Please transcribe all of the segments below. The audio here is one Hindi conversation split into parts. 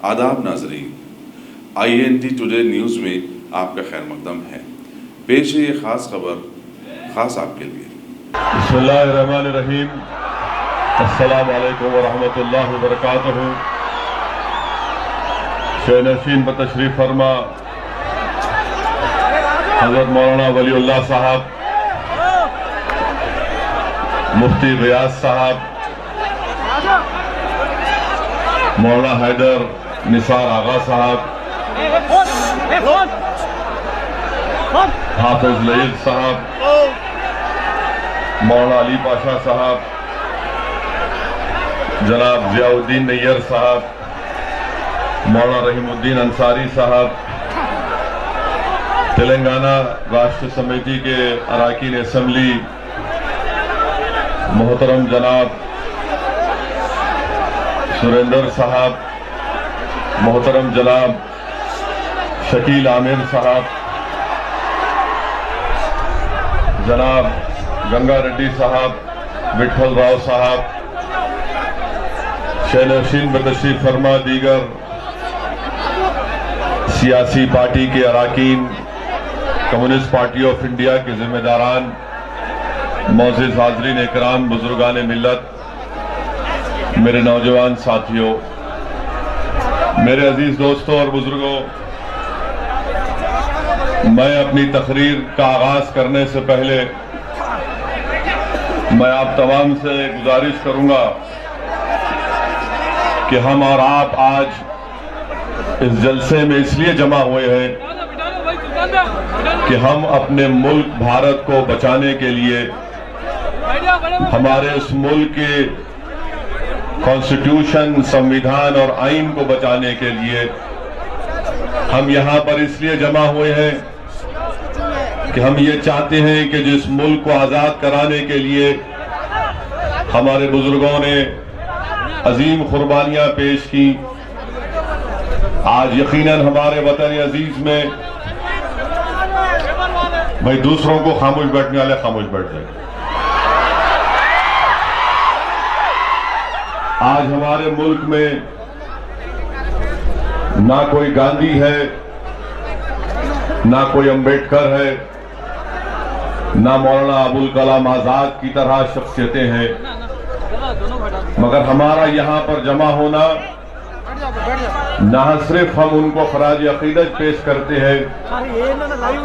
आदाब नाजरीन, INT टुडे न्यूज़ में आपका खैर मकदम है। पेश है ये ख़ास खबर ख़ास आपके लिए। बिस्मिल्लाहिर्रहमानिर्रहीम। अस्सलामु अलैकुम व रहमतुल्लाहि व बरकातुहू। शहनशीन बतशरीफ फरमा हज़रत मौलाना वलीउल्लाह साहब, मुफ्ती गियास साहब, मौलाना हैदर निसार आगा साहब, हाफिज लईद साहब, मौलाना अली पाशा साहब, जनाब जियाउद्दीन नैयर साहब, मौलाना रहीमुद्दीन अंसारी साहब, तेलंगाना राष्ट्र समिति के अरकान असम्बली मोहतरम जनाब सुरेंद्र साहब, मोहतरम जनाब शकील आमिर साहब, जनाब गंगा रेड्डी साहब, विठल राव साहब, शहनशीन बतशरीफ फरमा दीगर सियासी पार्टी के अरकान, कम्युनिस्ट पार्टी ऑफ इंडिया के जिम्मेदारान, मोअज़्ज़िज़ हाज़रीन इकराम, बुजुर्गान मिल्लत, मेरे नौजवान साथियों, मेरे अजीज दोस्तों और बुजुर्गों, मैं अपनी तकरीर का आगाज करने से पहले मैं आप तमाम से गुजारिश करूंगा कि हम और आप आज इस जलसे में इसलिए जमा हुए हैं कि हम अपने मुल्क भारत को बचाने के लिए, हमारे इस मुल्क के कॉन्स्टिट्यूशन, संविधान और आइन को बचाने के लिए हम यहां पर इसलिए जमा हुए हैं कि हम ये चाहते हैं कि जिस मुल्क को आजाद कराने के लिए हमारे बुजुर्गों ने अजीम कुर्बानियां पेश की, आज यकीनन हमारे वतन अजीज में, भाई दूसरों को खामोश बैठने वाले खामोश बैठ जाए। आज हमारे मुल्क में ना कोई गांधी है, ना कोई अंबेडकर है, ना मौलाना अबुल कलाम आजाद की तरह शख्सियतें हैं, मगर हमारा यहां पर जमा होना ना सिर्फ हम उनको खराज अकीदत पेश करते हैं,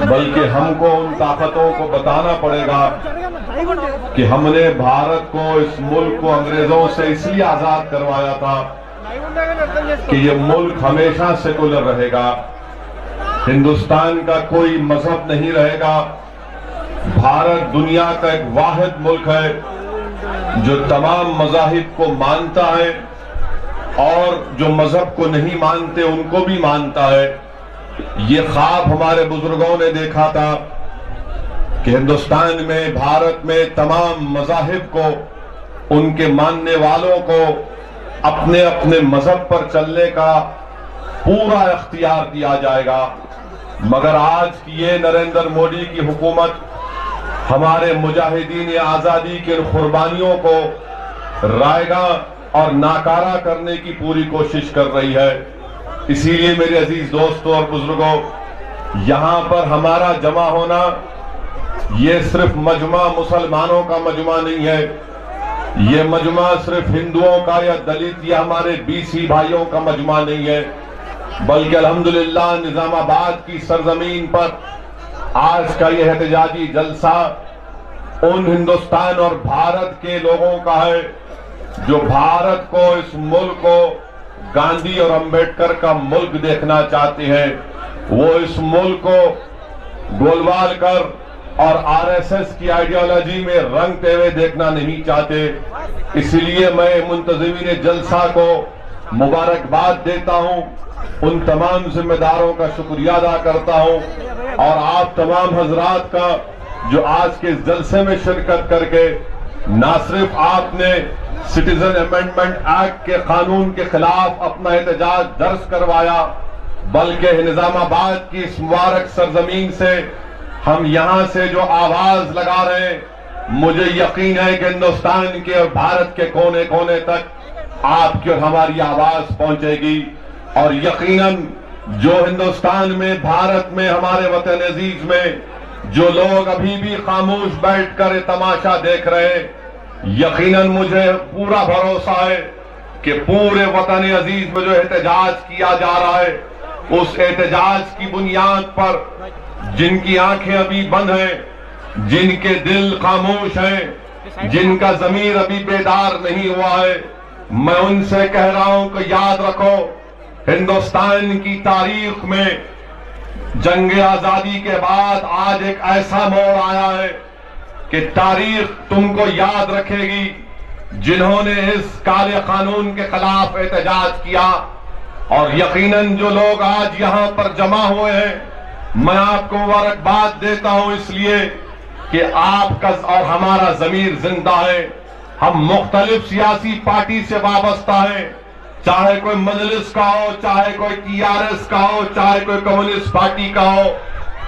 बल्कि हमको उन ताकतों को बताना पड़ेगा कि हमने भारत को, इस मुल्क को अंग्रेजों से इसलिए आजाद करवाया था कि ये मुल्क हमेशा सेकुलर रहेगा, हिंदुस्तान का कोई मजहब नहीं रहेगा। भारत दुनिया का एक वाहिद मुल्क है जो तमाम मज़ाहिब को मानता है और जो मजहब को नहीं मानते उनको भी मानता है। ये ख्वाब हमारे बुजुर्गों ने देखा था कि हिंदुस्तान में, भारत में तमाम मज़ाहिब को, उनके मानने वालों को अपने अपने मजहब पर चलने का पूरा इख्तियार दिया जाएगा। मगर आज की ये नरेंद्र मोदी की हुकूमत हमारे मुजाहिदीन आजादी के कुर्बानियों को रायगा और नाकारा करने की पूरी कोशिश कर रही है। इसीलिए मेरे अजीज दोस्तों और बुजुर्गों, यहां पर हमारा जमा होना ये सिर्फ मजमा मुसलमानों का मजमा नहीं है, ये मजमा सिर्फ हिंदुओं का या दलित या हमारे BC भाइयों का मजमा नहीं है, बल्कि अल्हम्दुलिल्लाह निजामाबाद की सरजमीन पर आज का यह एहतजाजी जलसा उन हिंदुस्तान और भारत के लोगों का है जो भारत को, इस मुल्क को गांधी और अंबेडकर का मुल्क देखना चाहते हैं। वो इस मुल्क को गोलमाल कर और RSS की आइडियोलॉजी में रंगते हुए देखना नहीं चाहते। इसलिए मैं मुंतज़िमीन जलसा को मुबारकबाद देता हूं, उन तमाम जिम्मेदारों का शुक्रिया अदा करता हूं और आप तमाम हजरात का जो आज के इस जलसे में शिरकत करके ना सिर्फ आपने सिटीजन अमेंडमेंट एक्ट के कानून के खिलाफ अपना एहतजाज दर्ज करवाया, बल्कि निजामाबाद की इस मुबारक सरजमीन से हम यहां से जो आवाज लगा रहे हैं, मुझे यकीन है कि हिंदुस्तान के और भारत के कोने कोने तक आपकी और हमारी आवाज पहुंचेगी। और यकीनन जो हिंदुस्तान में, भारत में, हमारे वतन अजीज में जो लोग अभी भी खामोश बैठकर ये तमाशा देख रहे हैं, यकीनन मुझे पूरा भरोसा है कि पूरे वतन अजीज में जो एहतजाज किया जा रहा है, उस एहतजाज की बुनियाद पर जिनकी आंखें अभी बंद हैं, जिनके दिल खामोश हैं, जिनका ज़मीर अभी बेदार नहीं हुआ है, मैं उनसे कह रहा हूं कि याद रखो, हिंदुस्तान की तारीख में जंग आजादी के बाद आज एक ऐसा मोड़ आया है कि तारीख तुमको याद रखेगी जिन्होंने इस काले कानून के खिलाफ एहतजाज किया। और यकीनन जो लोग आज यहां पर जमा हुए हैं, मैं आपको मुबारकबाद देता हूं इसलिए कि आपका और हमारा ज़मीर जिंदा है। हम मुख्तलिफ सियासी पार्टी से वाबस्ता हैं, चाहे कोई मजलिस का हो, चाहे कोई टीआरएस का हो, चाहे कोई कम्युनिस्ट पार्टी का हो,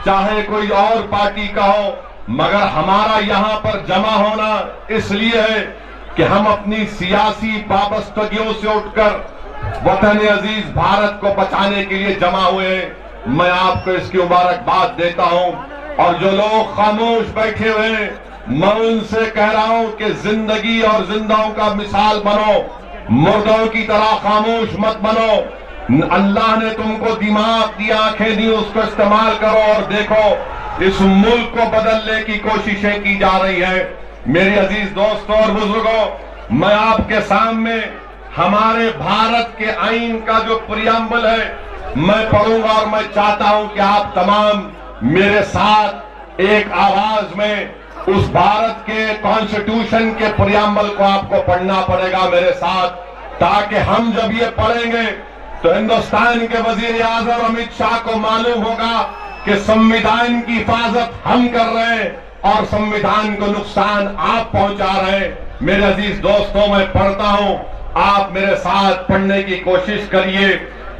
चाहे कोई और पार्टी का हो, मगर हमारा यहां पर जमा होना इसलिए है कि हम अपनी सियासी वाबस्तगियों से उठकर वतन अजीज भारत को बचाने के लिए जमा हुए हैं। मैं आपको इसकी मुबारकबाद देता हूं। और जो लोग खामोश बैठे हुए हैं, मैं उनसे कह रहा हूं कि जिंदगी और जिंदाओं का मिसाल बनो, मुर्दों की तरह खामोश मत बनो। अल्लाह ने तुमको दिमाग दिया, आंखें दी, उसको इस्तेमाल करो और देखो इस मुल्क को बदलने की कोशिशें की जा रही है। मेरे अजीज दोस्तों और बुजुर्गों, मैं आपके सामने हमारे भारत के आईन का जो प्रियम्बल है मैं पढ़ूंगा और मैं चाहता हूं कि आप तमाम मेरे साथ एक आवाज में उस भारत के कॉन्स्टिट्यूशन के प्रियम्बल को आपको पढ़ना पड़ेगा मेरे साथ, ताकि हम जब ये पढ़ेंगे तो हिंदुस्तान के वजीर आजम अमित शाह को मालूम होगा कि संविधान की हिफाजत हम कर रहे हैं और संविधान को नुकसान आप पहुंचा रहे हैं। मेरे अजीज दोस्तों, मैं पढ़ता हूं, आप मेरे साथ पढ़ने की कोशिश करिए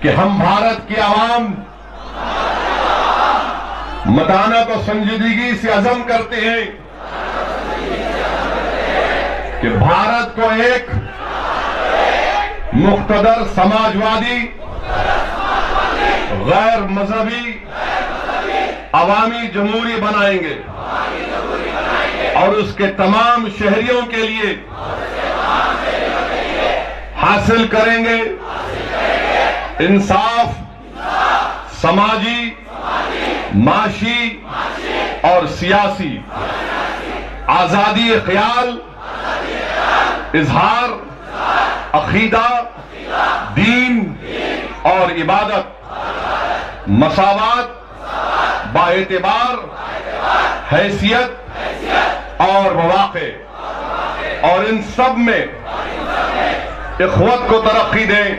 कि हम भारत की आवाम मताना को संजीदगी से अज़म करते हैं कि भारत को एक मुख्तदर समाजवादी, गैर मजहबी, अवामी जमहूरी बनाएंगे और उसके तमाम शहरियों के लिए हासिल करेंगे इंसाफ, समाजी, माशी और सियासी आजादी ख्याल, इजहार, अकीदा, दीन और इबादत, मसावात, बाएतिबार हैसियत और मौक़े, और इन सब में इख्वत को तरक्की दें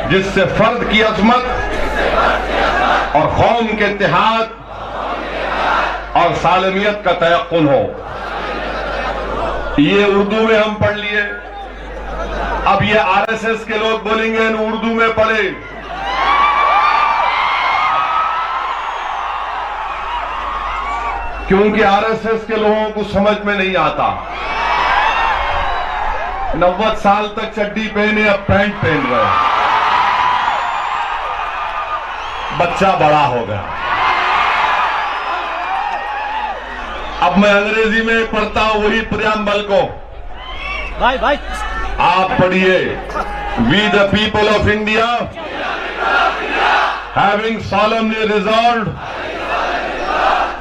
जिससे फर्द की अजमत और कौम के इत्तेहाद और सालमियत का तयक्कुन हो। ये उर्दू में हम पढ़ लिए, अब ये आरएसएस के लोग बोलेंगे इन उर्दू में पढ़े। क्योंकि आरएसएस के लोगों को समझ में नहीं आता। 90 साल तक चड्डी पहने, अब पैंट पहन रहे, बच्चा बड़ा हो गया। अब मैं अंग्रेजी में पढ़ता हूं वही प्रियम्बल को। भाई आप पढ़िए। We the people of India having solemnly resolved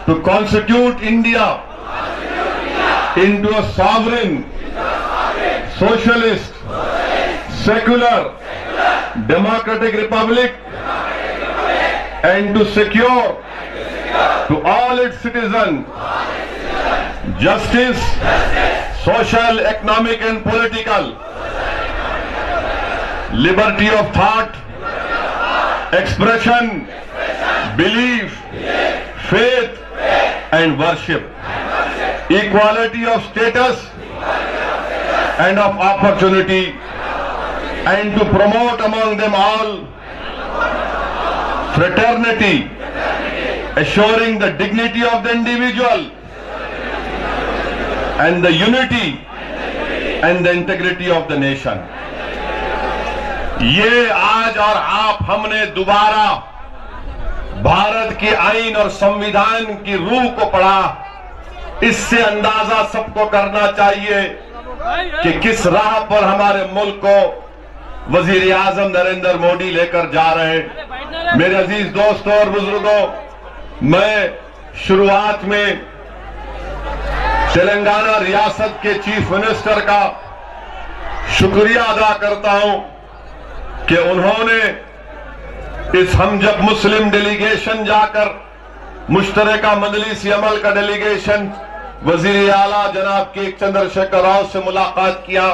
to constitute India into a sovereign, socialist, secular, democratic republic, and to secure to all its citizens justice, social, economic and political, liberty of thought, expression, belief, faith and worship, equality of status and of opportunity, and to promote among them all fraternity, assuring the dignity of the individual and the unity and the integrity of the nation. ये आज और आप हमने दोबारा भारत की आईन और संविधान की रूह को पढ़ा। इससे अंदाजा सबको करना चाहिए कि किस राह पर हमारे मुल्क को वजीर आजम नरेंद्र मोदी लेकर जा रहे हैं। मेरे अजीज दोस्तों और बुजुर्गों, मैं शुरुआत में तेलंगाना रियासत के चीफ मिनिस्टर का शुक्रिया अदा करता हूं कि उन्होंने इस हम जब मुस्लिम डेलीगेशन जाकर मुश्तरका मजलिस अमल का डेलीगेशन वजीर आला जनाब के चंद्रशेखर राव से मुलाकात किया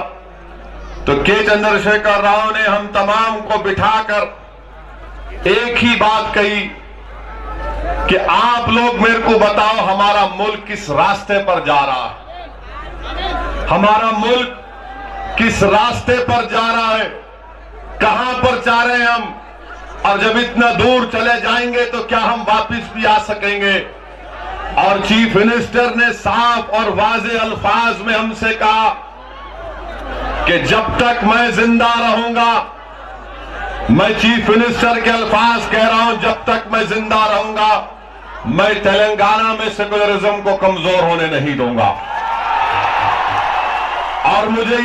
तो के चंद्रशेखर राव ने हम तमाम को बिठाकर एक ही बात कही कि आप लोग मेरे को बताओ हमारा मुल्क किस रास्ते पर जा रहा है, हमारा मुल्क किस रास्ते पर जा रहा है, कहां पर जा रहे हैं हम, और जब इतना दूर चले जाएंगे तो क्या हम वापस भी आ सकेंगे। और चीफ मिनिस्टर ने साफ और वाज़ेह अल्फाज में हमसे कहा कि जब तक मैं जिंदा रहूंगा, मैं चीफ मिनिस्टर के अल्फाज कह रहा हूं, जब तक मैं जिंदा रहूंगा मैं तेलंगाना में सेकुलरिज्म को कमजोर होने नहीं दूंगा। और मुझे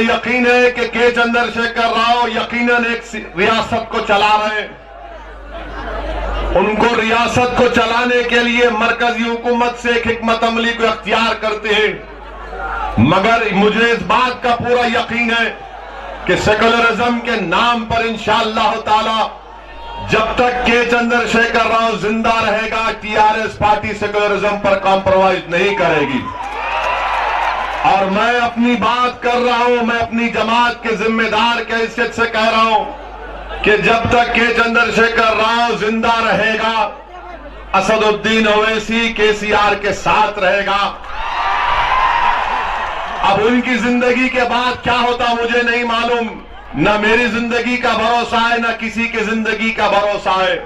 यकीन है कि के चंद्रशेखर राव यकीनन एक रियासत को चला रहे हैं। उनको रियासत को चलाने के लिए मरकजी हुकूमत से एक हिकमत अमली को अख्तियार करते हैं, मगर मुझे इस बात का पूरा यकीन है कि सेकुलरिज्म के नाम पर इंशाअल्लाह ताला जब तक के चंद्रशेखर राव जिंदा रहेगा, टीआरएस पार्टी सेकुलरिज्म पर कॉम्प्रोमाइज नहीं करेगी। और मैं अपनी बात कर रहा हूं, मैं अपनी जमात के जिम्मेदार के हैसियत से कह रहा हूं कि जब तक के चंद्रशेखर राव जिंदा रहेगा, असदुद्दीन ओवैसी केसीआर के साथ रहेगा। अब उनकी जिंदगी के बाद क्या होता मुझे नहीं मालूम, न मेरी जिंदगी का भरोसा है न किसी की जिंदगी का भरोसा है,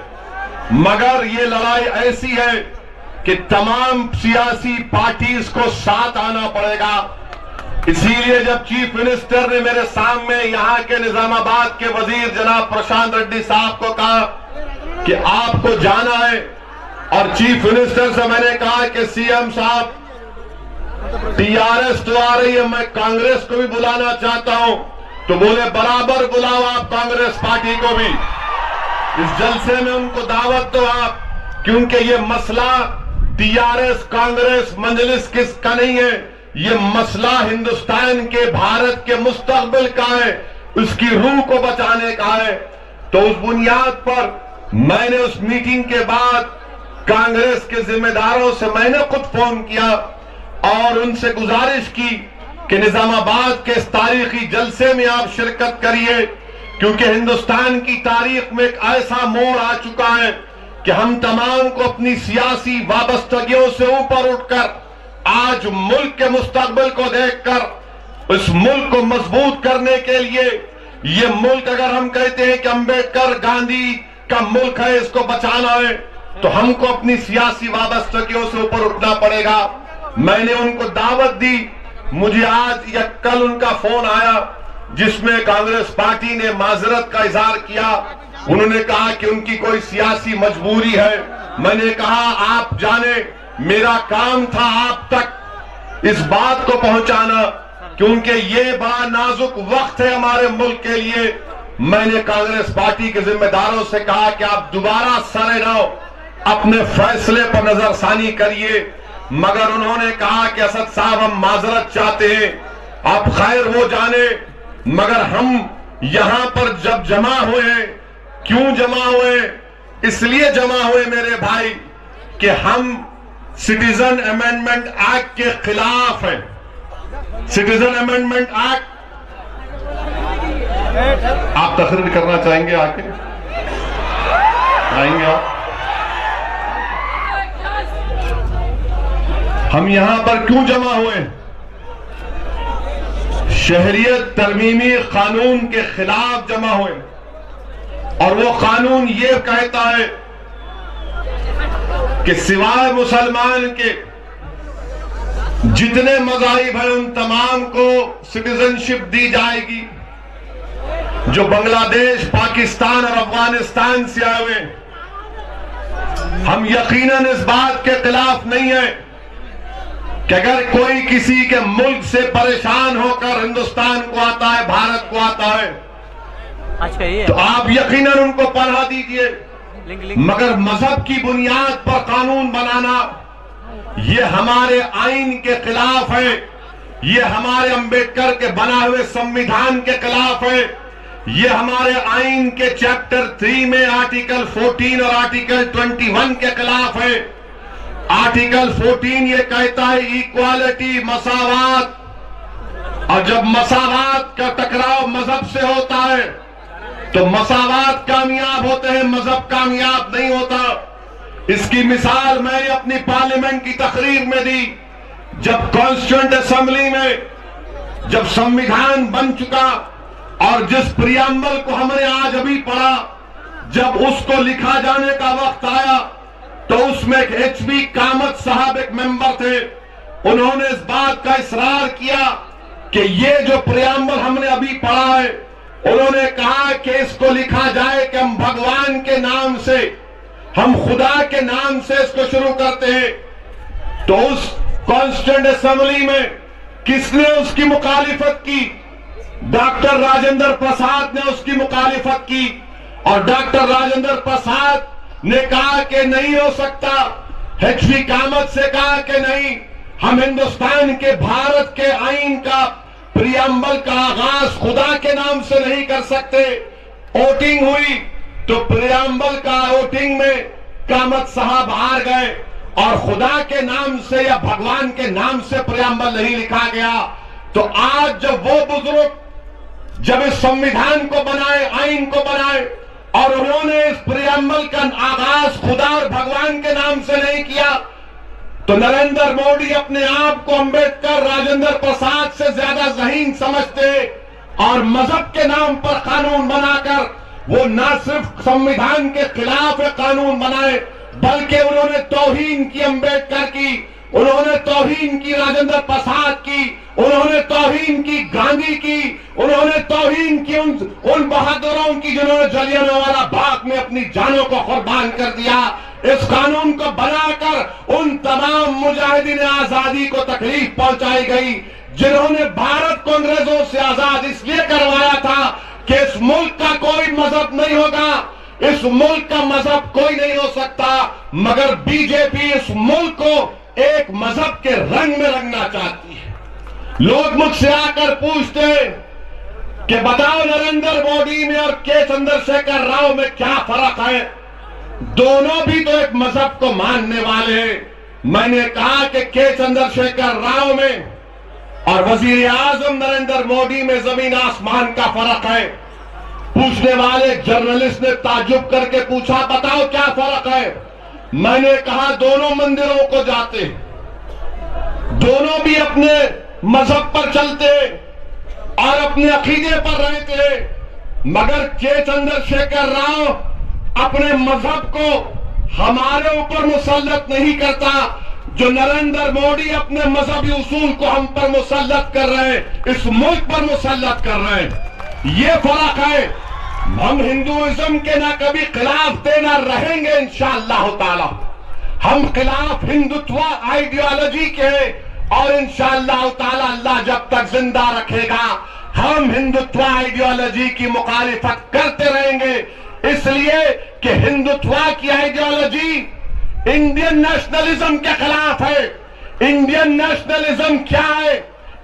मगर ये लड़ाई ऐसी है कि तमाम सियासी पार्टीज को साथ आना पड़ेगा। इसीलिए जब चीफ मिनिस्टर ने मेरे सामने यहां के निजामाबाद के वजीर जनाब प्रशांत रेड्डी साहब को कहा कि आपको जाना है, और चीफ मिनिस्टर से मैंने कहा कि सीएम साहब टीआरएस तो आ रही है, मैं कांग्रेस को भी बुलाना चाहता हूं, तो बोले बराबर बुलाओ आप कांग्रेस पार्टी को भी, इस जलसे में उनको दावत दो आप, क्योंकि ये मसला टीआरएस कांग्रेस मजलिस किसका नहीं है, ये मसला हिंदुस्तान के भारत के मुस्तकबिल का है, उसकी रूह को बचाने का है। तो उस बुनियाद पर मैंने उस मीटिंग के बाद कांग्रेस के जिम्मेदारों से मैंने खुद फोन किया और उनसे गुजारिश की कि निजामाबाद के इस तारीखी जलसे में आप शिरकत करिए, क्योंकि हिंदुस्तान की तारीख में एक ऐसा मोड़ आ चुका है कि हम तमाम को अपनी सियासी वाबस्तगियों से ऊपर उठकर आज मुल्क के मुस्तकबिल को देखकर इस मुल्क को मजबूत करने के लिए, ये मुल्क अगर हम कहते हैं कि अंबेडकर गांधी का मुल्क है, इसको बचाना है, तो हमको अपनी सियासी वाबस्तगियों से ऊपर उठना पड़ेगा। मैंने उनको दावत दी, मुझे आज या कल उनका फोन आया जिसमें कांग्रेस पार्टी ने माजरत का इजहार किया। उन्होंने कहा कि उनकी कोई सियासी मजबूरी है। मैंने कहा आप जाने, मेरा काम था आप तक इस बात को पहुंचाना, क्योंकि ये बड़ा नाजुक वक्त है हमारे मुल्क के लिए। मैंने कांग्रेस पार्टी के जिम्मेदारों से कहा कि आप दोबारा सरेनाओ अपने फैसले पर नजरसानी करिए, मगर उन्होंने कहा कि असद साहब हम माजरत चाहते हैं, आप खैर वो जाने, मगर हम यहां पर जब जमा हुए, क्यों जमा हुए, इसलिए जमा हुए मेरे भाई कि हम सिटीजन अमेंडमेंट एक्ट के खिलाफ हैं। सिटीजन अमेंडमेंट एक्ट, आप तकरीर करना चाहेंगे, आके आएंगे आप? हम यहां पर क्यों जमा हुए? शहरियत तरमीमी कानून के खिलाफ जमा हुए, और वो कानून ये कहता है कि सिवाय मुसलमान के जितने मज़ाहिब हैं उन तमाम को सिटीजनशिप दी जाएगी। जो बांग्लादेश, पाकिस्तान और अफगानिस्तान से आए हुए, हम यकीनन इस बात के खिलाफ नहीं है कि अगर कोई किसी के मुल्क से परेशान होकर हिंदुस्तान को आता है, भारत को आता है, तो आप यकीनन उनको पढ़ा दीजिए, मगर मजहब की बुनियाद पर कानून बनाना ये हमारे आईन के खिलाफ है, ये हमारे अंबेडकर के बनाए हुए संविधान के खिलाफ है, ये हमारे आईन के चैप्टर 3 में आर्टिकल 14 और आर्टिकल 21 के खिलाफ है। आर्टिकल 14 ये कहता है इक्वालिटी, मसावात, और जब मसावात का टकराव मजहब से होता है तो मसावात कामयाब होते हैं, मजहब कामयाब नहीं होता। इसकी मिसाल मैंने अपनी पार्लियामेंट की तकरीर में दी, जब कॉन्स्टिट्यूएंट असेंबली में जब संविधान बन चुका और जिस प्रियम्बल को हमने आज अभी पढ़ा, जब उसको लिखा जाने का वक्त आया तो उसमें एक एचबी कामत साहब एक मेंबर थे, उन्होंने इस बात का इसरार किया कि ये जो प्रियम्बल हमने अभी पढ़ा है, उन्होंने कहा कि इसको लिखा जाए कि हम भगवान के नाम से, हम खुदा के नाम से इसको शुरू करते हैं। तो उस कॉन्स्टिट्यूएंट असेंबली में किसने उसकी मुखालिफत की? डॉक्टर राजेंद्र प्रसाद ने उसकी मुखालिफत की, और डॉक्टर राजेंद्र प्रसाद ने कहा कि नहीं हो सकता। एचबी कामत से कहा कि नहीं, हम हिंदुस्तान के, भारत के आईन का प्रियम्बल का आगाज खुदा के नाम से नहीं कर सकते। वोटिंग हुई तो प्रियम्बल का वोटिंग में कामत साहब हार गए और खुदा के नाम से या भगवान के नाम से प्रियम्बल नहीं लिखा गया। तो आज जब वो बुजुर्ग जब इस संविधान को बनाए, आईन को बनाए, और उन्होंने इस प्रियम्बल का आगाज खुदा और भगवान के नाम से नहीं किया, तो नरेंद्र मोदी अपने आप को अंबेडकर, राजेंद्र प्रसाद से ज्यादा ज़हीन समझते और मजहब के नाम पर कानून बनाकर वो न सिर्फ संविधान के खिलाफ कानून बनाए, बल्कि उन्होंने तौहीन की अंबेडकर की, उन्होंने तौहीन की राजेंद्र प्रसाद की, उन्होंने तौहीन की गांधी की, उन्होंने तौहीन की उन बहादुरों की जिन्होंने जलियांवाला बाग में अपनी जानों को कुर्बान कर दिया। इस कानून को बनाकर उन तमाम मुजाहिदीन आजादी को तकलीफ पहुंचाई गई, जिन्होंने भारत को अंग्रेजों से आजाद इसलिए करवाया था कि इस मुल्क का कोई मजहब नहीं होगा, इस मुल्क का मजहब कोई नहीं हो सकता, मगर बीजेपी इस मुल्क को एक मजहब के रंग में रंगना चाहती है। लोग मुझसे आकर पूछते हैं कि बताओ नरेंद्र मोदी में और के चंद्रशेखर राव में क्या फर्क है? दोनों भी तो एक मजहब को मानने वाले हैं। मैंने कहा कि के चंद्रशेखर राव में और वजीर आजम नरेंद्र मोदी में जमीन आसमान का फर्क है। पूछने वाले जर्नलिस्ट ने ताज्जुब करके पूछा, बताओ क्या फर्क है? मैंने कहा दोनों मंदिरों को जाते, दोनों भी अपने मजहब पर चलते और अपने अकीदे पर रहते, मगर के चंद्रशेखर राव अपने मजहब को हमारे ऊपर मुसल्लत नहीं करता, जो नरेंद्र मोदी अपने मजहबी उसूल को हम पर मुसल्लत कर रहे हैं, इस मुल्क पर मुसल्लत कर रहे हैं। ये फर्क है। हम हिंदुइज्म के ना कभी खिलाफ थे ना रहेंगे इंशाअल्लाह ताला। हम खिलाफ हिंदुत्व आइडियोलॉजी के और इंशाअल्लाह ताला अल्लाह जब तक जिंदा रखेगा हम हिंदुत्व आइडियोलॉजी की मुखालिफत करते रहेंगे, इसलिए कि हिंदुत्व की आइडियोलॉजी इंडियन नेशनलिज्म के खिलाफ है। इंडियन नेशनलिज्म क्या है?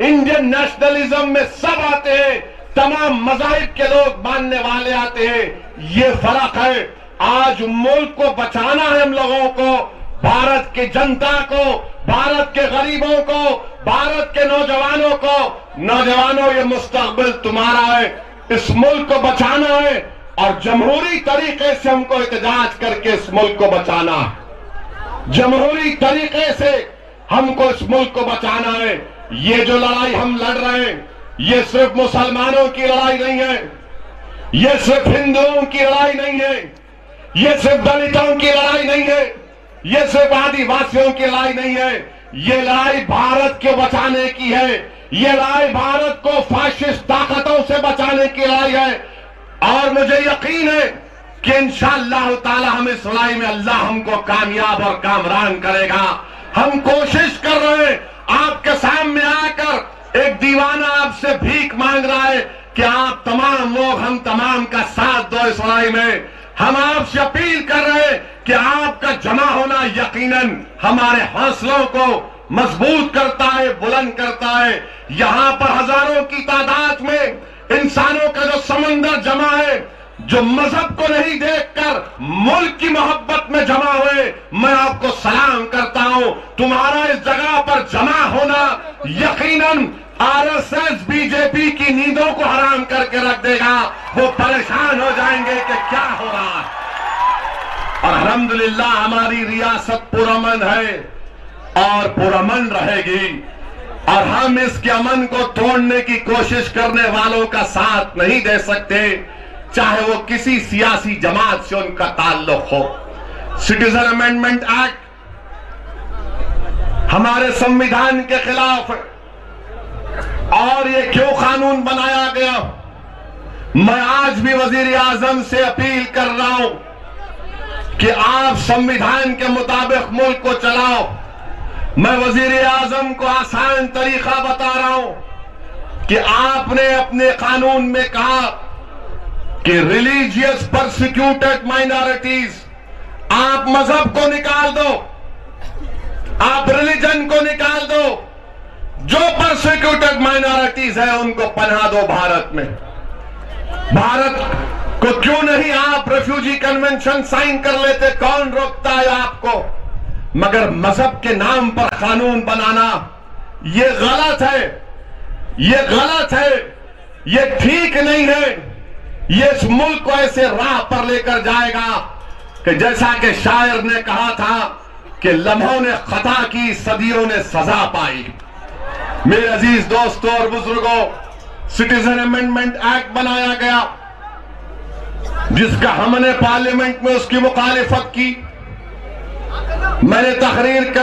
इंडियन नेशनलिज्म में सब आते हैं, तमाम मज़ाहिब के लोग मानने वाले आते हैं। ये फर्क है। आज मुल्क को बचाना है हम लोगों को, भारत की जनता को, भारत के गरीबों को, भारत के नौजवानों को। नौजवानों, ये मुस्तकबिल तुम्हारा है, इस मुल्क को बचाना है और जमहूरी तरीके से हमको एहतजाज करके इस मुल्क को बचाना है। जमहूरी तरीके से हमको इस मुल्क को बचाना है। ये जो लड़ाई हम लड़ रहे हैं, ये सिर्फ मुसलमानों की लड़ाई नहीं है, ये सिर्फ हिंदुओं की लड़ाई नहीं है, ये सिर्फ दलितों की लड़ाई नहीं है, ये सिर्फ आदिवासियों की लड़ाई नहीं है। ये लड़ाई भारत को बचाने की है। ये लड़ाई भारत को फाशिस्ट ताकतों से बचाने की लड़ाई है। और मुझे यकीन है कि इंशाअल्लाह ताला हम इस लड़ाई में अल्लाह हमको कामयाब और कामरान करेगा। हम कोशिश कर रहे हैं, आपके सामने आकर एक दीवाना आपसे भीख मांग रहा है कि आप तमाम लोग, हम तमाम का साथ दो इस लड़ाई में। हम आपसे अपील कर रहे हैं कि आपका जमा होना यकीनन हमारे हौसलों को मजबूत करता है, बुलंद करता है। यहां पर हजारों की तादाद में इंसानों का जो समंदर जमा है, जो मजहब को नहीं देखकर मुल्क की मोहब्बत में जमा हुए, मैं आपको सलाम करता हूं। तुम्हारा इस जगह पर जमा होना यकीनन आरएसएस बीजेपी की नींदों को हराम करके रख देगा। वो परेशान हो जाएंगे कि क्या हो रहा है। और अल्हम्दुलिल्लाह हमारी रियासत पुरअमन है और पुरअमन रहेगी, और हम इसके अमन को तोड़ने की कोशिश करने वालों का साथ नहीं दे सकते, चाहे वो किसी सियासी जमात से उनका ताल्लुक हो। सिटीजन अमेंडमेंट एक्ट हमारे संविधान के खिलाफ है, और ये क्यों कानून बनाया गया। मैं आज भी वजीर आजम से अपील कर रहा हूं कि आप संविधान के मुताबिक मुल्क को चलाओ। मैं वजीर आजम को आसान तरीका बता रहा हूं कि आपने अपने कानून में कहा कि रिलीजियस परसिक्यूटेड माइनॉरिटीज, आप मजहब को निकाल दो, आप रिलीजन को निकाल दो, जो परसिक्यूटेड माइनॉरिटीज है उनको पनाह दो भारत में। भारत को क्यों नहीं आप रेफ्यूजी कन्वेंशन साइन कर लेते, कौन रोकता है आपको। मगर मजहब के नाम पर कानून बनाना ये गलत है, ये गलत है, ये ठीक नहीं है। ये इस मुल्क को ऐसे राह पर लेकर जाएगा कि जैसा कि शायर ने कहा था कि लम्हों ने खता की, सदियों ने सजा पाई। मेरे अजीज दोस्तों और बुजुर्गों, सिटीजन अमेंडमेंट एक्ट बनाया गया जिसका हमने पार्लियामेंट में उसकी मुखालिफत की। मैंने तकरीर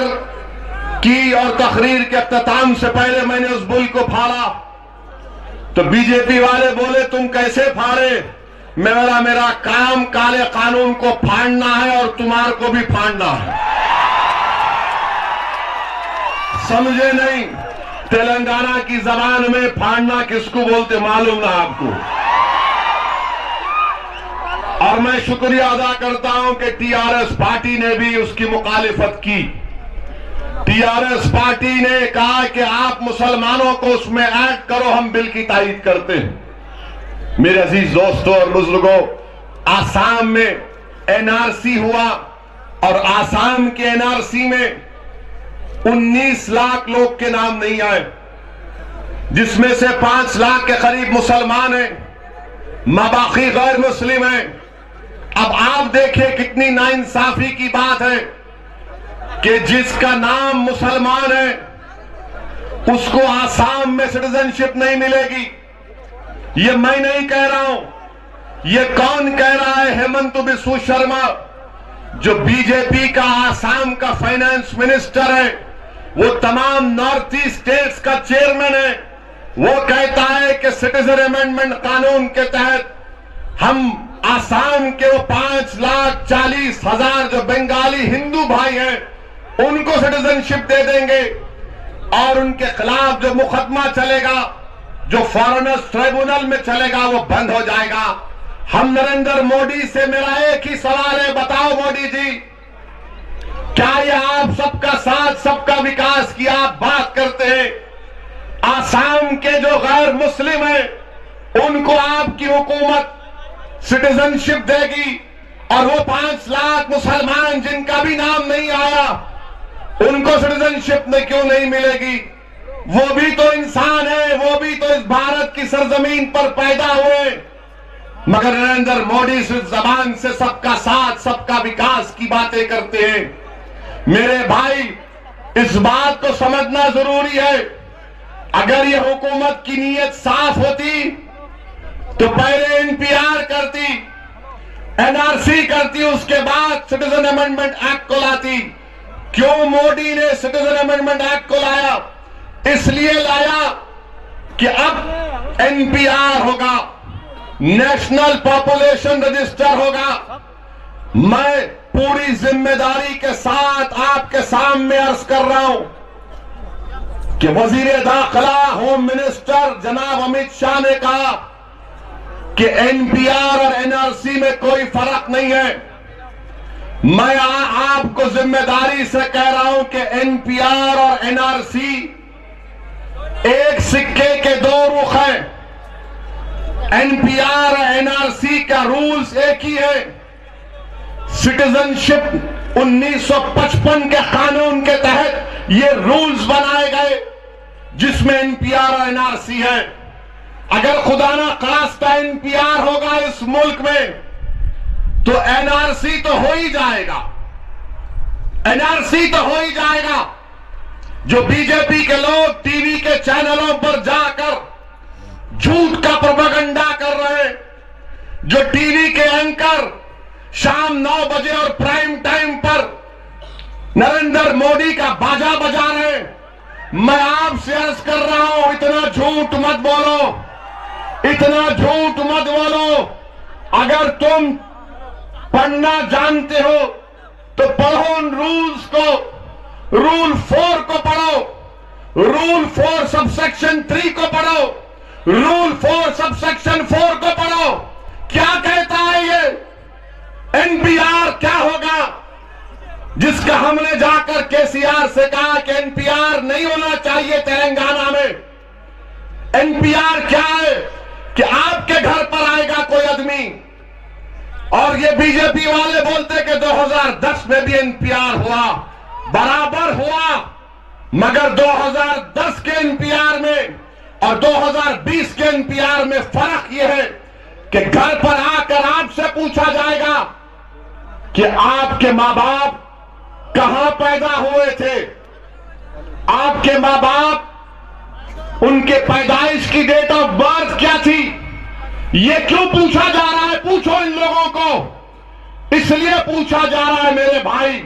की और तकरीर के अख्ताम से पहले मैंने उस बिल को फाड़ा तो बीजेपी वाले बोले तुम कैसे फाड़े। मेरा काम काले कानून को फाड़ना है और तुम्हारे को भी फाड़ना है। समझे नहीं? तेलंगाना की जबान में फाड़ना किसको बोलते मालूम ना आपको। और मैं शुक्रिया अदा करता हूं कि टीआरएस पार्टी ने भी उसकी मुखालिफत की। टीआरएस पार्टी ने कहा कि आप मुसलमानों को उसमें ऐड करो, हम बिल की तायीद करते हैं। मेरे अजीज दोस्तों और बुजुर्गों, आसाम में एनआरसी हुआ और आसाम के एनआरसी में 19 लाख लोग के नाम नहीं आए, जिसमें से 5 लाख के करीब मुसलमान हैं, बाकी गैर मुस्लिम हैं। अब आप देखिए कितनी नाइंसाफी की बात है कि जिसका नाम मुसलमान है उसको आसाम में सिटीजनशिप नहीं मिलेगी। ये मैं नहीं कह रहा हूं, ये कौन कह रहा है? हेमंत बिस्वा शर्मा, जो बीजेपी का आसाम का फाइनेंस मिनिस्टर है, वो तमाम नॉर्थ ईस्ट स्टेट्स का चेयरमैन है। वो कहता है कि सिटीजन अमेंडमेंट कानून के तहत हम आसाम के वो 5,40,000 जो बंगाली हिंदू भाई हैं उनको सिटीजनशिप दे देंगे, और उनके खिलाफ जो मुकदमा चलेगा, जो फॉरेनर्स ट्रिब्यूनल में चलेगा, वो बंद हो जाएगा। हम नरेंद्र मोदी से मेरा एक ही सवाल है, बताओ मोदी जी, क्या ये आप सबका साथ सबका विकास की आप बात करते हैं? आसाम के जो गैर मुस्लिम हैं उनको आपकी हुकूमत सिटीजनशिप देगी, और वो 5 लाख मुसलमान जिनका भी नाम नहीं आया उनको सिटीजनशिप क्यों नहीं मिलेगी? वो भी तो इंसान है, वो भी तो इस भारत की सरजमीन पर पैदा हुए। मगर नरेंद्र मोदी सिर्फ जबान से सबका साथ सबका विकास की बातें करते हैं। मेरे भाई, इस बात को समझना जरूरी है, अगर ये हुकूमत की नीयत साफ होती तो पहले एनपीआर करती, एनआरसी करती, उसके बाद सिटीजन अमेंडमेंट एक्ट को लाती। क्यों मोदी ने सिटीजन अमेंडमेंट एक्ट को लाया? इसलिए लाया कि अब एनपीआर होगा, नेशनल पॉपुलेशन रजिस्टर होगा। मैं पूरी जिम्मेदारी के साथ आपके सामने अर्ज कर रहा हूं कि वजीर दाखिला होम मिनिस्टर जनाब अमित शाह ने कहा कि एनपीआर और एनआरसी में कोई फर्क नहीं है। मैं आपको जिम्मेदारी से कह रहा हूं कि एनपीआर और एनआरसी एक सिक्के के दो रुख हैं। एनपीआर और एनआरसी का रूल्स एक ही है। सिटीजनशिप 1955 के कानून के तहत ये रूल्स बनाए गए जिसमें एनपीआर और एनआरसी है। अगर खुदा ना खास्ता एनपीआर होगा इस मुल्क में तो एनआरसी तो हो ही जाएगा। एनआरसी तो हो ही जाएगा। जो बीजेपी के लोग टीवी के चैनलों पर जाकर झूठ का प्रोपेगेंडा कर रहे हैं, जो टीवी के एंकर शाम 9 बजे और प्राइम टाइम पर नरेंद्र मोदी का बाजा बजा रहे हैं, मैं आपसे अर्ज कर रहा हूं इतना झूठ मत बोलो, इतना झूठ मत बोलो। अगर तुम पढ़ना जानते हो तो पढ़ो उन रूल्स को। रूल 4 को पढ़ो, रूल 4 सबसेक्शन 3 को पढ़ो, रूल 4 सबसेक्शन 4 को पढ़ो। क्या कहता है ये? एनपीआर क्या होगा, जिसका हमने जाकर केसीआर से कहा कि एनपीआर नहीं होना चाहिए तेलंगाना में। एनपीआर क्या है कि आपके घर पर आएगा कोई आदमी, और ये बीजेपी वाले बोलते कि 2010 में भी एनपीआर हुआ, बराबर हुआ, मगर 2010 के एनपीआर में और 2020 के एनपीआर में फर्क यह है कि घर पर आकर आपसे पूछा जाएगा कि आपके मां बाप कहां पैदा हुए थे, आपके मां बाप उनके पैदाइश की डेट ऑफ बर्थ क्या थी। ये क्यों पूछा जा रहा है? पूछो इन लोगों को। इसलिए पूछा जा रहा है मेरे भाई,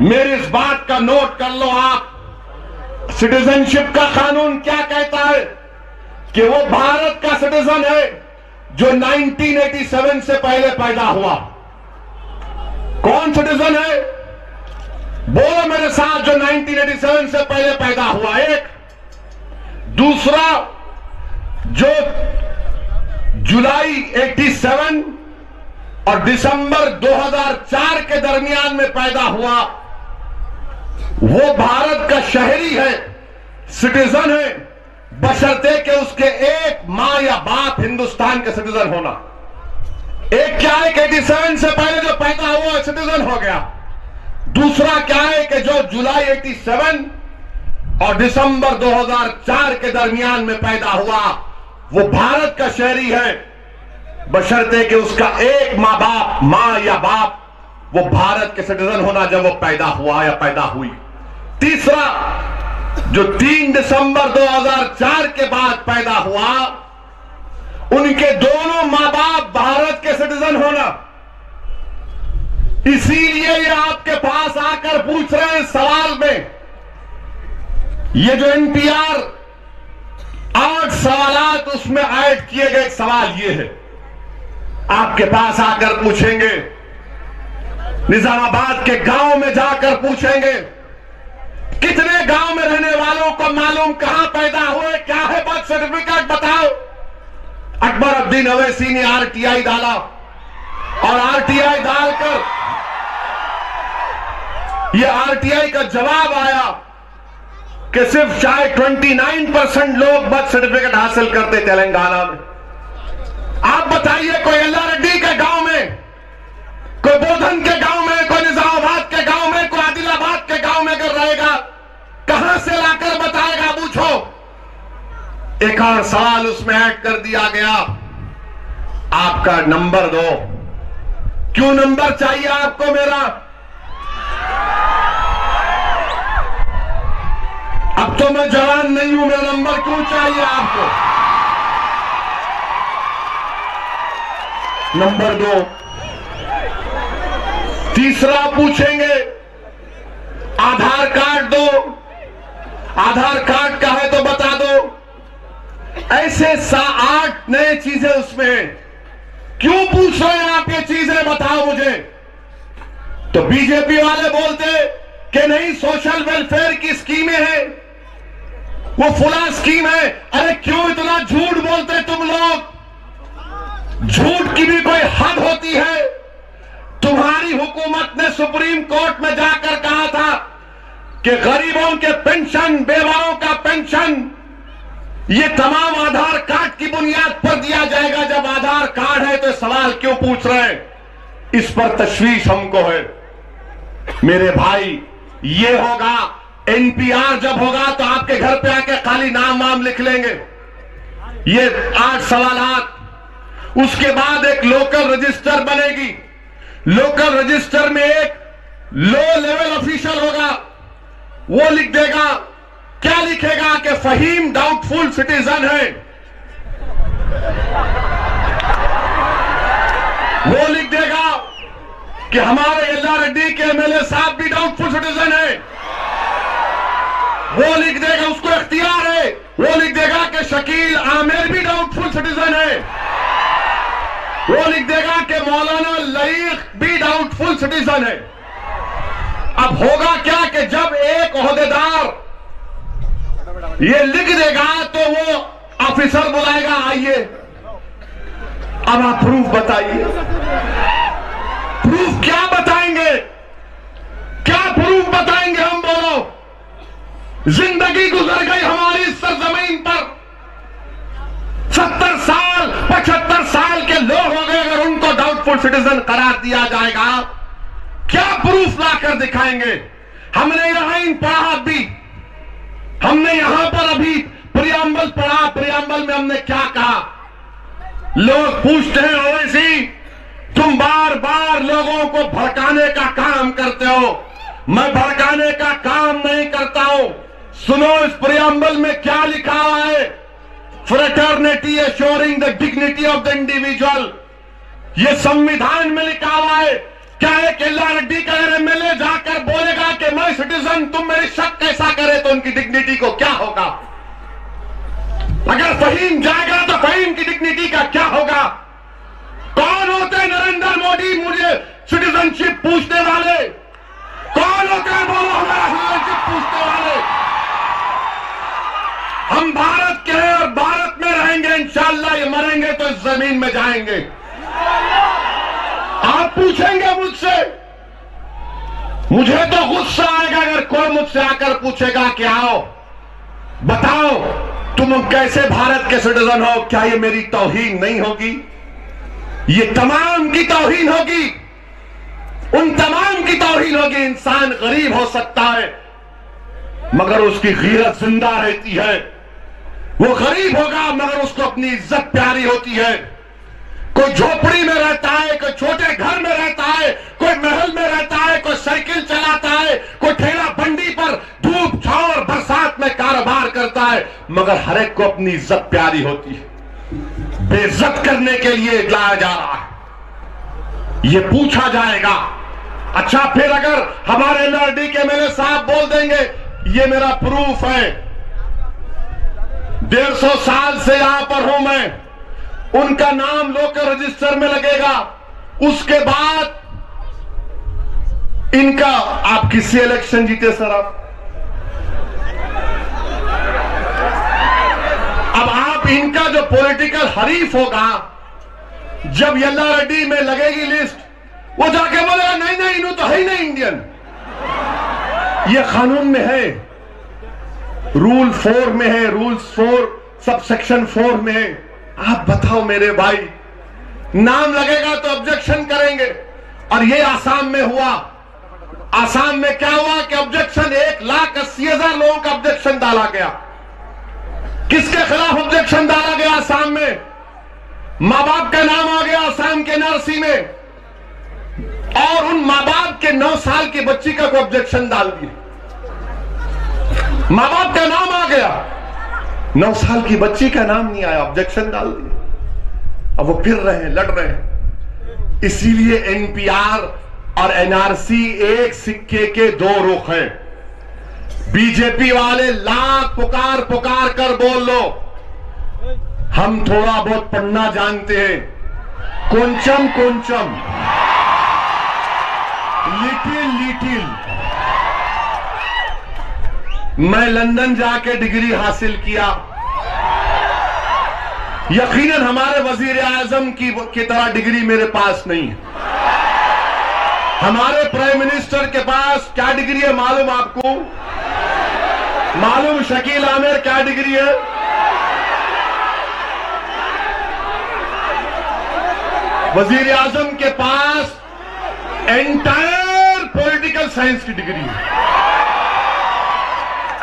मेरी इस बात का नोट कर लो आप। सिटीजनशिप का कानून क्या कहता है कि वो भारत का सिटीजन है जो 1987 से पहले पैदा हुआ। कौन सिटीजन है? बोलो मेरे साथ, जो 1987 से पहले पैदा हुआ। एक दूसरा, जो जुलाई 87 और दिसंबर 2004 के दरमियान में पैदा हुआ, वो भारत का शहरी है, सिटीजन है, बशर्ते कि उसके एक मां या बाप हिंदुस्तान के सिटीजन होना। एक क्या है कि 87 से पहले जो पैदा हुआ सिटीजन हो गया। दूसरा क्या है कि जो जुलाई 87 और दिसंबर 2004 के दरमियान में पैदा हुआ, वो भारत का शहरी है, बशर्ते कि उसका एक मां या बाप वो भारत के सिटीजन होना जब वो पैदा हुआ या पैदा हुई। तीसरा, जो 3 दिसंबर 2004 के बाद पैदा हुआ, उनके दोनों मां बाप भारत के सिटीजन होना। इसीलिए ये आपके पास आकर पूछ रहे हैं सवाल में, ये जो एनपीआर 8 सवालात उसमें ऐड किए गए, सवाल ये है, आपके पास आकर पूछेंगे, निजामाबाद के गांव में जाकर पूछेंगे, कितने गांव में रहने वालों को मालूम कहां पैदा हुए, क्या है बर्थ सर्टिफिकेट बताओ। अकबरुद्दीन अवैसी ने आरटीआई डाला और आरटीआई डालकर यह आरटीआई का जवाब आया कि सिर्फ शायद 29% लोग बर्थ सर्टिफिकेट हासिल करते तेलंगाना में। आप बताइए, कोई अल्लाह रेड्डी के गांव में, कोई बोधन के गांव में, कोई निजामाबाद के गांव में, कोई आदिलाबाद के गांव में अगर रहेगा, कहां से लाकर बताएगा? पूछो। एक और सवाल उसमें ऐड कर दिया गया, आपका नंबर दो। क्यों नंबर चाहिए आपको मेरा? अब तो मैं जवान नहीं हूं, मेरा नंबर क्यों चाहिए आपको? नंबर 2। तीसरा पूछेंगे, आधार कार्ड दो। आधार कार्ड का है तो बता दो। ऐसे 8 नए चीजें उसमें हैं। क्यों पूछ रहे हैं आप ये चीजें, बताओ मुझे। तो बीजेपी वाले बोलते कि नहीं सोशल वेलफेयर की स्कीमें हैं, वो फुला स्कीम है। अरे क्यों इतना झूठ बोलते तुम लोग? झूठ की भी कोई हद होती है। तुम्हारी हुकूमत ने सुप्रीम कोर्ट में जाकर कहा था कि गरीबों के पेंशन, बेवाओं का पेंशन, ये तमाम आधार कार्ड की बुनियाद पर दिया जाएगा। जब आधार कार्ड है तो सवाल क्यों पूछ रहे हैं? इस पर तशवीश हमको है। मेरे भाई, ये होगा एनपीआर जब होगा तो आपके घर पे आके खाली नाम वाम लिख लेंगे। ये 8 सवालात। उसके बाद एक लोकल रजिस्टर बनेगी। लोकल रजिस्टर में एक लो लेवल ऑफिशियल होगा, वो लिख देगा, क्या लिखेगा कि फहीम डाउटफुल सिटीजन है। वो लिख देगा कि हमारे यल्ला रेड्डी के एमएलए साहब भी डाउटफुल सिटीजन है। वो लिख देगा, उसको इख्तियार है, वो लिख देगा कि शकील आमिर भी डाउटफुल सिटीजन है। वो लिख देगा कि मौलाना लईक भी डाउटफुल सिटीजन है। अब होगा क्या कि जब एक ओहदेदार ये लिख देगा तो वो ऑफिसर बुलाएगा, आइए अब आप प्रूफ बताइए। प्रूफ क्या बताएंगे? क्या प्रूफ बताएंगे हम? बोलो। जिंदगी गुजर गई हमारी इस सरजमीन पर, 70 साल 75 साल के लोग हो गए। अगर उनको डाउटफुल सिटीजन करार दिया जाएगा, क्या प्रूफ लाकर दिखाएंगे? हमने यहां पढ़ा, भी हमने यहां पर अभी प्रियम्बल पढ़ा। प्रियम्बल में हमने क्या कहा? लोग पूछते हैं ओवैसी, तुम बार बार लोगों को भड़काने का काम करते हो। मैं भड़काने का काम नहीं करता हूं। सुनो इस प्रियम्बल में क्या लिखा हुआ है। Fraternity assuring the dignity of the individual, ये संविधान में लिखा हुआ है। क्या एक यल्ला रेड्डी का एमएलए जाकर बोलेगा कि मैं सिटीजन, तुम मेरी शक कैसा करे तो उनकी डिग्निटी को क्या होगा? अगर फहीम जाएगा तो फहीम की डिग्निटी का क्या होगा? कौन होते हैं नरेंद्र मोदी मुझे सिटीजनशिप पूछने वाले? कौन होते हैं बोलो हमारा सिटीजनशिप पूछने वाले? हम भारत के हैं और भारत में रहेंगे इंशाअल्लाह। ये मरेंगे तो इस जमीन में जाएंगे। आप पूछेंगे मुझसे, मुझे तो गुस्सा आएगा अगर कोई मुझसे आकर पूछेगा कि आओ बताओ तुम कैसे भारत के सिटीजन हो। क्या ये मेरी तौहीन नहीं होगी? ये तमाम की तौहीन होगी, उन तमाम की तौहीन होगी। इंसान गरीब हो सकता है मगर उसकी गीरत जिंदा रहती है। वो गरीब होगा मगर उसको अपनी इज्जत प्यारी होती है। कोई झोपड़ी में रहता है, कोई छोटे घर में रहता है, कोई महल में रहता है, कोई साइकिल चलाता है, कोई ठेला बंडी पर धूप छांव और बरसात में कारोबार करता है, मगर हर एक को अपनी इज्जत प्यारी होती है। बेइज्जत करने के लिए लाया जा रहा है, ये पूछा जाएगा। अच्छा, फिर अगर हमारे एलआरडी के एमएलए साहब बोल देंगे ये मेरा प्रूफ है, 150 साल से यहां पर हूं मैं, उनका नाम लोकल रजिस्टर में लगेगा। उसके बाद इनका, आप किसी इलेक्शन जीते सर, अब आप इनका जो पॉलिटिकल हरीफ होगा, जब यल्ला रेड्डी में लगेगी लिस्ट, वो जाके बोलेगा नहीं नहीं इन्हों तो है ही नहीं इंडियन। ये कानून में है, रूल 4 में है, रूल्स 4 सब सेक्शन 4 में है। आप बताओ मेरे भाई, नाम लगेगा तो ऑब्जेक्शन करेंगे। और ये आसाम में हुआ। आसाम में क्या हुआ कि ऑब्जेक्शन 1,80,000 लोगों का ऑब्जेक्शन डाला गया। किसके खिलाफ ऑब्जेक्शन डाला गया आसाम में? मां बाप का नाम आ गया आसाम के एनआरसी में, और उन मां बाप के 9 साल की बच्ची का कोई ऑब्जेक्शन डाल दिया। मां बाप का नाम आ गया, 9 साल की बच्ची का नाम नहीं आया, ऑब्जेक्शन डाल दिया। अब वो फिर रहे हैं, लड़ रहे हैं। इसीलिए एनपीआर और एनआरसी एक सिक्के के 2 रुख हैं। बीजेपी वाले लाख पुकार पुकार कर बोल लो, हम थोड़ा बहुत पढ़ना जानते हैं, कोंचम कोंचम, लिटिल लिटिल। मैं लंदन जाके डिग्री हासिल किया। यकीनन हमारे वजीर आजम की तरह डिग्री मेरे पास नहीं है। हमारे प्राइम मिनिस्टर के पास क्या डिग्री है मालूम आपको? मालूम शकील आमिर क्या डिग्री है? वजीर आजम के पास एंटायर पॉलिटिकल साइंस की डिग्री है।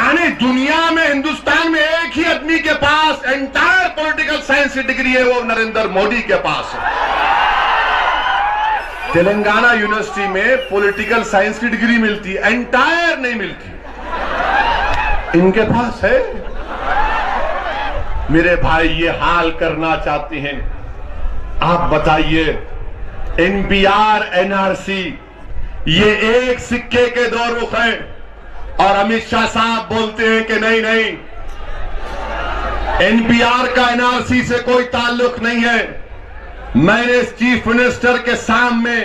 यानी दुनिया में, हिंदुस्तान में एक ही आदमी के पास एंटायर पॉलिटिकल साइंस की डिग्री है, वो नरेंद्र मोदी के पास है। तेलंगाना यूनिवर्सिटी में पॉलिटिकल साइंस की डिग्री मिलती है, एंटायर नहीं मिलती। इनके पास है। मेरे भाई ये हाल करना चाहते हैं, आप बताइए। एनपीआर, एनआरसी, ये एक सिक्के के दो रुख हैं। और अमित शाह साहब बोलते हैं कि नहीं नहीं, एनपीआर का एनआरसी से कोई ताल्लुक नहीं है। मैंने चीफ मिनिस्टर के सामने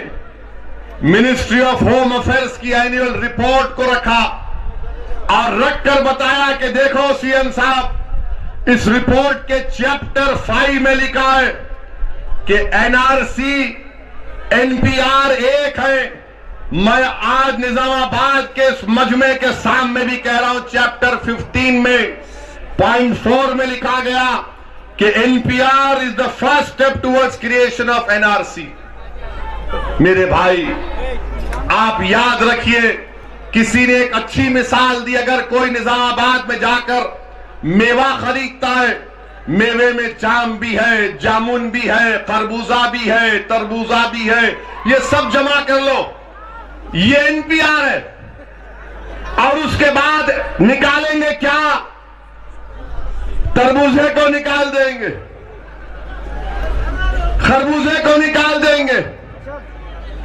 मिनिस्ट्री ऑफ होम अफेयर्स की एनुअल रिपोर्ट को रखा और रखकर बताया कि देखो सीएम साहब, इस रिपोर्ट के चैप्टर 5 में लिखा है कि एनआरसी एनपीआर एक है। मैं आज निजामाबाद के इस मजमे के सामने भी कह रहा हूं, चैप्टर 15 में पॉइंट 4 में लिखा गया कि NPR is the first step towards creation of NRC. मेरे भाई आप याद रखिए, किसी ने एक अच्छी मिसाल दी, अगर कोई निजामाबाद में जाकर मेवा खरीदता है, मेवे में जाम भी है, जामुन भी है, खरबूजा भी है, तरबूजा भी है, ये सब जमा कर लो, ये एनपीआर है। और उसके बाद निकालेंगे क्या? तरबूजे को निकाल देंगे, खरबूजे को निकाल देंगे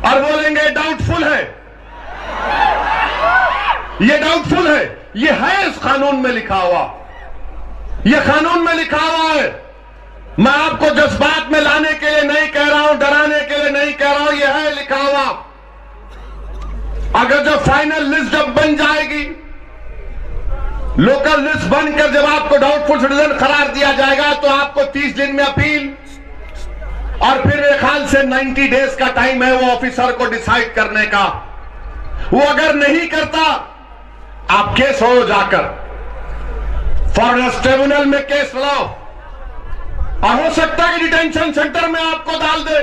और बोलेंगे डाउटफुल है, ये डाउटफुल है। ये है इस कानून में लिखा हुआ, ये कानून में लिखा हुआ है। मैं आपको जज्बात में लाने के लिए नहीं कह रहा हूं, डराने के लिए नहीं कह रहा हूं, यह है लिखा हुआ। अगर जब फाइनल लिस्ट जब बन जाएगी, लोकल लिस्ट बनकर जब आपको डाउटफुल सिटीजन करार दिया जाएगा, तो आपको 30 दिन में अपील और फिर मेरे ख्याल से 90 डेज का टाइम है वो ऑफिसर को डिसाइड करने का। वो अगर नहीं करता, आप केस हो जाकर फॉरेस्ट ट्रिब्यूनल में केस लाओ और हो सकता है कि डिटेंशन सेंटर में आपको डाल दे।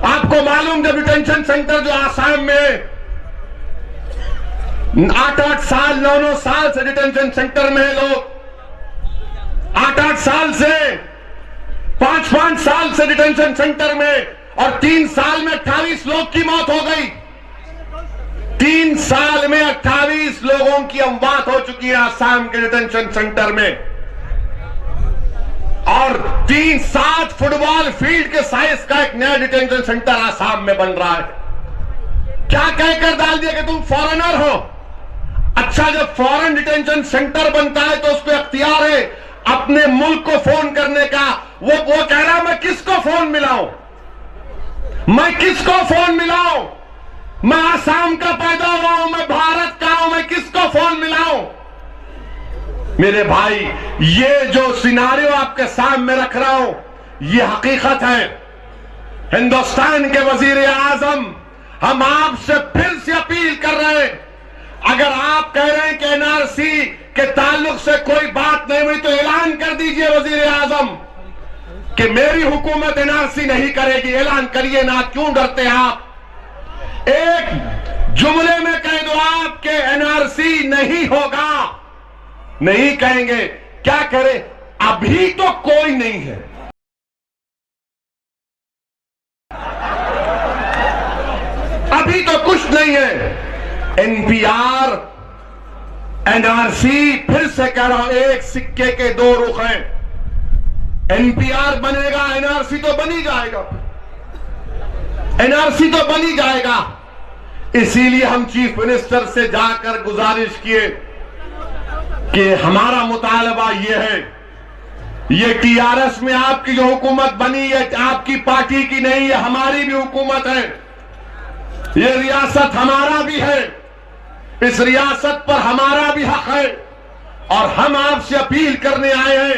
आपको मालूम, जब डिटेंशन सेंटर जो आसाम में 8-8 साल 9-9 साल से डिटेंशन सेंटर में है लोग, 8-8 साल से 5-5 साल से डिटेंशन सेंटर में, और 3 साल में 28 लोग की मौत हो गई। 3 साल में 28 लोगों की मौत हो चुकी है आसाम के डिटेंशन सेंटर में। और 3-7 फुटबॉल फील्ड के साइज का एक नया डिटेंशन सेंटर आसाम में बन रहा है। क्या कहकर डाल दिया कि तुम फॉरेनर हो? अच्छा, जब फॉरेन डिटेंशन सेंटर बनता है तो उसको अख्तियार है अपने मुल्क को फोन करने का। वो कह रहा है मैं किसको फोन मिलाऊं, मैं किसको फोन मिलाऊं, मैं आसाम का पैदा हुआ हूं, मैं भारत का हूं, मैं किसको फोन मिलाऊं? मेरे भाई, ये जो सिनारियो आपके सामने रख रहा हूं, ये हकीकत है। हिंदुस्तान के वजीर आजम, हम आपसे फिर से अपील कर रहे हैं, अगर आप कह रहे हैं कि एनआरसी के ताल्लुक से कोई बात नहीं हुई, तो ऐलान कर दीजिए वजीर आजम कि मेरी हुकूमत एनआरसी नहीं करेगी। ऐलान करिए ना, क्यों डरते हैं आप? एक जुमले में कह दो आप कि एनआरसी नहीं होगा। नहीं कहेंगे, क्या करें? अभी तो कोई नहीं है, अभी तो कुछ नहीं है। एनपीआर, एनआरसी, फिर से कह रहा हूं, एक सिक्के के दो रुख हैं। एनपीआर बनेगा, एनआरसी तो बन ही जाएगा, एनआरसी तो बन ही जाएगा। इसीलिए हम चीफ मिनिस्टर से जाकर गुजारिश किए कि हमारा मुतालबा यह है ये टीआरएस में आपकी जो हुकूमत बनी है आपकी पार्टी की नहीं है, हमारी भी हुकूमत है। ये रियासत हमारा भी है, इस रियासत पर हमारा भी हक है। और हम आपसे अपील करने आए हैं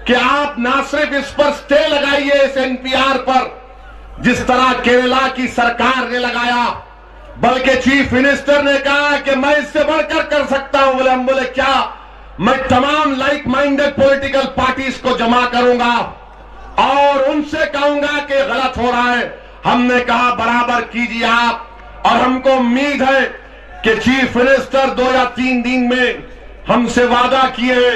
कि आप ना सिर्फ इस पर स्टे लगाइए, इस एनपीआर पर, जिस तरह केरला की सरकार ने लगाया, बल्कि चीफ मिनिस्टर ने कहा कि मैं इससे बढ़कर कर सकता हूं। बोले हम बोले क्या? मैं तमाम लाइक माइंडेड पॉलिटिकल पार्टीज को जमा करूंगा और उनसे कहूंगा कि गलत हो रहा है। हमने कहा बराबर कीजिए आप, और हमको उम्मीद है कि चीफ मिनिस्टर 2 या 3 दिन में हमसे वादा किए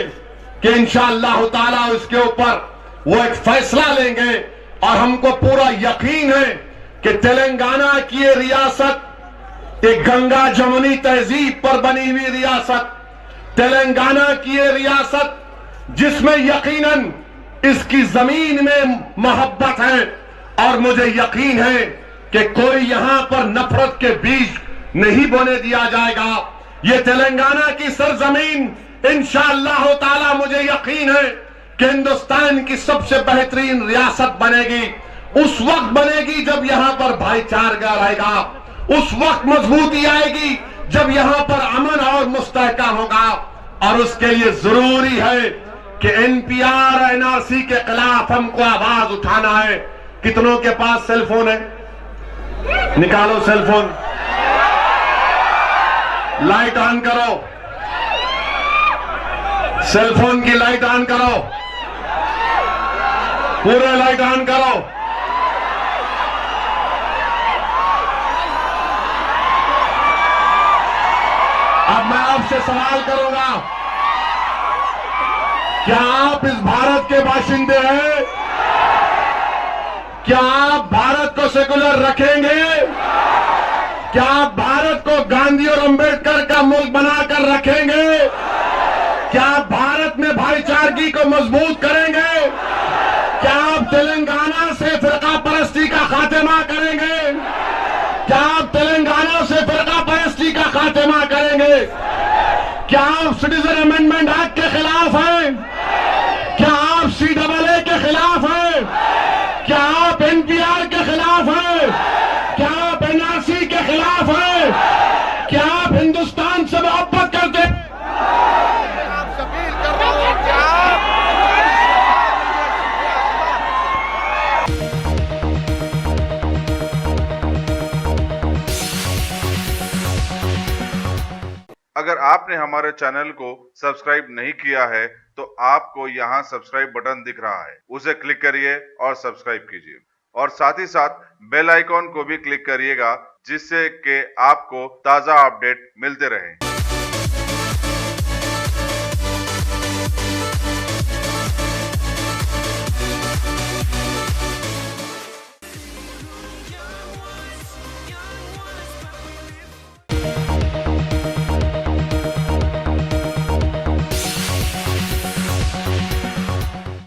कि इंशाअल्लाह ताला इसके ऊपर वो एक फैसला लेंगे। और हमको पूरा यकीन है कि तेलंगाना की ये रियासत एक गंगा जमुनी तहजीब पर बनी हुई रियासत, तेलंगाना की ये रियासत जिसमें यकीनन इसकी जमीन में मोहब्बत है, और मुझे यकीन है कि कोई यहां पर नफरत के बीज नहीं बोने दिया जाएगा। ये तेलंगाना की सरजमीन इंशाअल्लाह ताला मुझे यकीन है कि हिंदुस्तान की सबसे बेहतरीन रियासत बनेगी। उस वक्त बनेगी जब यहां पर भाईचारा रहेगा, उस वक्त मजबूती आएगी जब यहां पर अमन और मुस्तहकम होगा। और उसके लिए जरूरी है कि एनपीआर एनआरसी के खिलाफ हमको आवाज उठाना है। कितनों के पास सेलफोन है? निकालो सेलफोन, लाइट ऑन करो, सेलफोन की लाइट ऑन करो, पूरे लाइट ऑन करो। अब मैं आपसे सवाल करूंगा, क्या आप इस भारत के बाशिंदे हैं? क्या आप भारत को सेकुलर रखेंगे? क्या आप भारत को गांधी और अंबेडकर का मुल्क बनाकर रखेंगे? क्या आप भारत में भाईचारगी को मजबूत करेंगे? क्या आप तेलंगाना से फिरका परस्ती का खात्मा करेंगे? क्या आप तेलंगाना से फिरका परस्ती का खात्मा करेंगे? क्या आप सिटीजन अमेंडमेंट एक्ट के खिलाफ हैं? क्या आप CAA के खिलाफ हैं? क्या आप एनपीआर के खिलाफ हैं? क्या आप एनआरसी के खिलाफ हैं? क्या आप हिंदुस्तान से मोहब्बत करते हैं? आपसे अपील कर रहा हूं कि आप अगर आपने हमारे चैनल को सब्सक्राइब नहीं किया है तो आपको यहाँ सब्सक्राइब बटन दिख रहा है, उसे क्लिक करिए और सब्सक्राइब कीजिए। और साथ ही साथ बेल आइकॉन को भी क्लिक करिएगा, जिससे कि आपको ताज़ा अपडेट मिलते रहें।